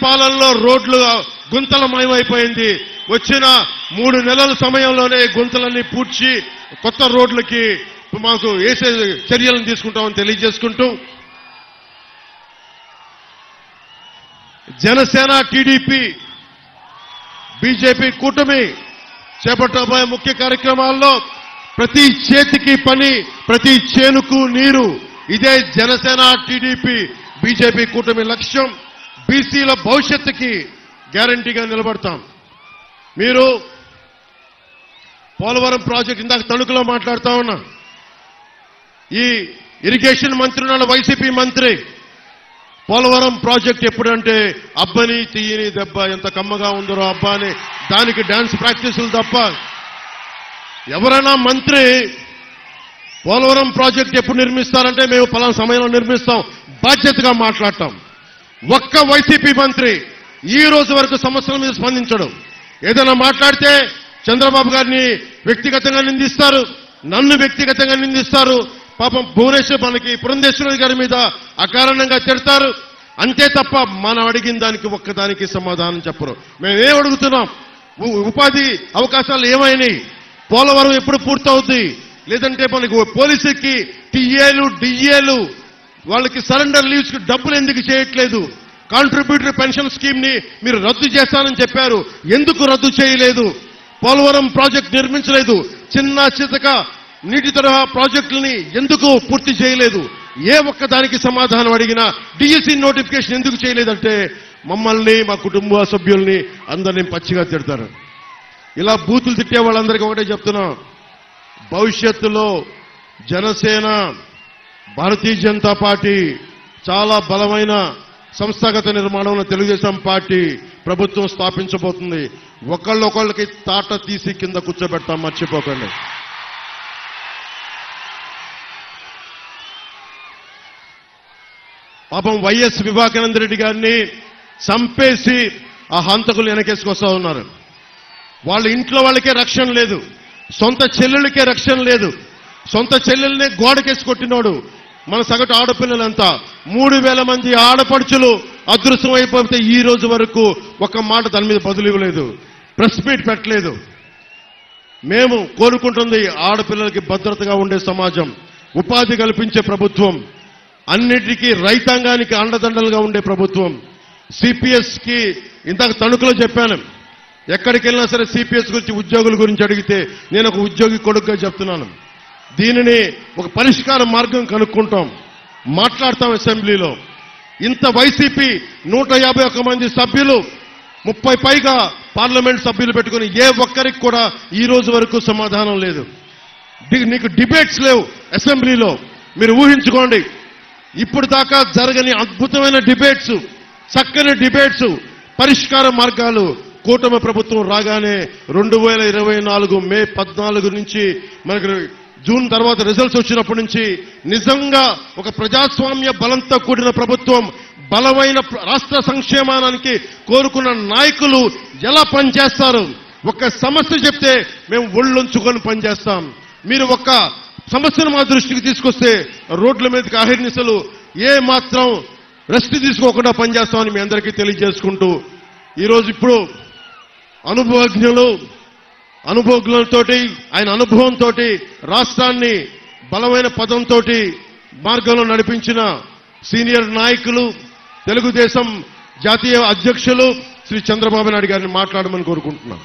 పాలనలో రోడ్లు గుంతలమయమైపోయింది. వచ్చిన 3 నెలల సమయంలోనే గుంతలన్నీ పూడ్చి కొత్త రోడ్లకి మాకు వేసే చర్యలను తీసుకుంటామని తెలియజేసుకుంటూ, జనసేన, టీడీపీ, బీజేపీ కూటమి చేపట్టబోయే ముఖ్య కార్యక్రమాల్లో ప్రతి చేతికి పని, ప్రతి చేనుకు నీరు. ఇదే జనసేన, టీడీపీ, బీజేపీ కూటమి లక్ష్యం. బీసీల భవిష్యత్తుకి గ్యారంటీగా నిలబడతాం. మీరు పోలవరం ప్రాజెక్ట్ ఇందాక తణుకులో మాట్లాడుతా ఉన్నా. ఈ ఇరిగేషన్ మంత్రి ఉన్నాడు, వైసీపీ మంత్రి. పోలవరం ప్రాజెక్ట్ ఎప్పుడంటే అబ్బని తీయని దెబ్బ, ఎంత కమ్మగా ఉందరో అబ్బా అని దానికి డాన్స్ ప్రాక్టీసులు తప్ప ఎవరైనా మంత్రి పోలవరం ప్రాజెక్ట్ ఎప్పుడు నిర్మిస్తారంటే మేము పలానా సమయంలో నిర్మిస్తాం బాధ్యతగా మాట్లాడతాం. ఒక్క వైసీపీ మంత్రి ఈ రోజు వరకు సమస్యల మీద స్పందించడం. ఏదైనా మాట్లాడితే చంద్రబాబు గారిని వ్యక్తిగతంగా నిందిస్తారు, నన్ను వ్యక్తిగతంగా నిందిస్తారు. పాపం భువనేశ్వర్ మనకి పురంధేశ్వరి గారి మీద అకారణంగా తిడతారు. అంతే తప్ప మనం అడిగిన దానికి ఒక్కదానికి సమాధానం చెప్పరు. మేమేం అడుగుతున్నాం? ఉపాధి అవకాశాలు ఏమైనాయి? పోలవరం ఎప్పుడు పూర్తవుద్ది? లేదంటే మనకు పోలీసులకి టీఏలు, డిఏలు వాళ్ళకి సరెండర్ లీవ్స్ కి డబ్బులు ఎందుకు చేయట్లేదు? కాంట్రిబ్యూటరీ పెన్షన్ స్కీమ్ ని మీరు రద్దు చేస్తానని చెప్పారు, ఎందుకు రద్దు చేయలేదు? పోలవరం ప్రాజెక్ట్ నిర్మించలేదు, చిన్న చితక నీటి తరహా ప్రాజెక్టులని ఎందుకు పూర్తి చేయలేదు? ఏ ఒక్కదానికి సమాధానం అడిగినా డిఎస్సి నోటిఫికేషన్ ఎందుకు చేయలేదంటే మమ్మల్ని, మా కుటుంబ సభ్యుల్ని అందరినీ పచ్చిగా తిడతారు. ఇలా బూతులు తిట్టే వాళ్ళందరికీ ఒకటే చెప్తున్నా, భవిష్యత్తులో జనసేన, భారతీయ జనతా పార్టీ చాలా బలమైన సంస్థాగత నిర్మాణంలో తెలుగుదేశం పార్టీ ప్రభుత్వం స్థాపించబోతుంది. ఒకళ్ళొకళ్ళకి తాట తీసి కింద కూర్చోబెడతాం, మర్చిపోకండి. పాపం వైఎస్ వివేకానంద రెడ్డి గారిని చంపేసి ఆ హంతకులు వెనకేసుకొస్తా ఉన్నారు. వాళ్ళ ఇంట్లో వాళ్ళకే రక్షణ లేదు, సొంత చెల్లెళ్ళకే రక్షణ లేదు. సొంత చెల్లెల్నే గోడకేసి కొట్టినోడు మన సగటు ఆడపిల్లలంతా. 3,000 మంది ఆడపడుచులు అదృశ్యం అయిపోతే ఈ రోజు వరకు ఒక మాట దాని మీద బదులు ఇవ్వలేదు, ప్రెస్ మీట్ పెట్టలేదు. మేము కోరుకుంటుంది ఆడపిల్లలకి భద్రతగా ఉండే సమాజం, ఉపాధి కల్పించే ప్రభుత్వం, అన్నిటికీ రైతాంగానికి అండదండలుగా ఉండే ప్రభుత్వం. సిపిఎస్ కి ఇందాక తణుకులో చెప్పాను, ఎక్కడికి వెళ్ళినా సరే సిపిఎస్ గురించి, ఉద్యోగుల గురించి అడిగితే నేను ఒక ఉద్యోగి కొడుకుగా చెప్తున్నాను. దీనిని ఒక పరిష్కార మార్గం కనుక్కుంటాం, మాట్లాడతాం అసెంబ్లీలో. ఇంత వైసీపీ 151 మంది సభ్యులు, 30 పైగా పార్లమెంట్ సభ్యులు పెట్టుకుని ఏ ఒక్కరికి కూడా ఈ రోజు వరకు సమాధానం లేదు. నీకు డిబేట్స్ లేవు అసెంబ్లీలో. మీరు ఊహించుకోండి, ఇప్పుడు దాకా జరగని అద్భుతమైన డిబేట్స్, చక్కని డిబేట్స్, పరిష్కార మార్గాలు కూటమి ప్రభుత్వం రాగానే 2024 మే 14 నుంచి మనకు జూన్ తర్వాత రిజల్ట్స్ వచ్చినప్పటి నుంచి నిజంగా ఒక ప్రజాస్వామ్య బలంతో కూడిన ప్రభుత్వం, బలమైన రాష్ట్ర సంక్షేమానికి కోరుకున్న నాయకులు ఎలా పనిచేస్తారు? ఒక సమస్య చెప్తే మేము ఒళ్ళొంచుకొని పనిచేస్తాం. మీరు ఒక్క సమస్యను మా దృష్టికి తీసుకొస్తే రోడ్ల మీదకి అహిర్నిశలు ఏ మాత్రం రెస్ట్ తీసుకోకుండా పనిచేస్తామని మీ అందరికీ తెలియజేసుకుంటూ, ఈరోజు ఇప్పుడు అనుభవజ్ఞులతోటి, ఆయన అనుభవంతో రాష్ట్రాన్ని బలమైన పదంతో మార్గంలో నడిపించిన సీనియర్ నాయకులు, తెలుగుదేశం జాతీయ అధ్యక్షులు శ్రీ చంద్రబాబు నాయుడు గారిని మాట్లాడమని కోరుకుంటున్నాం.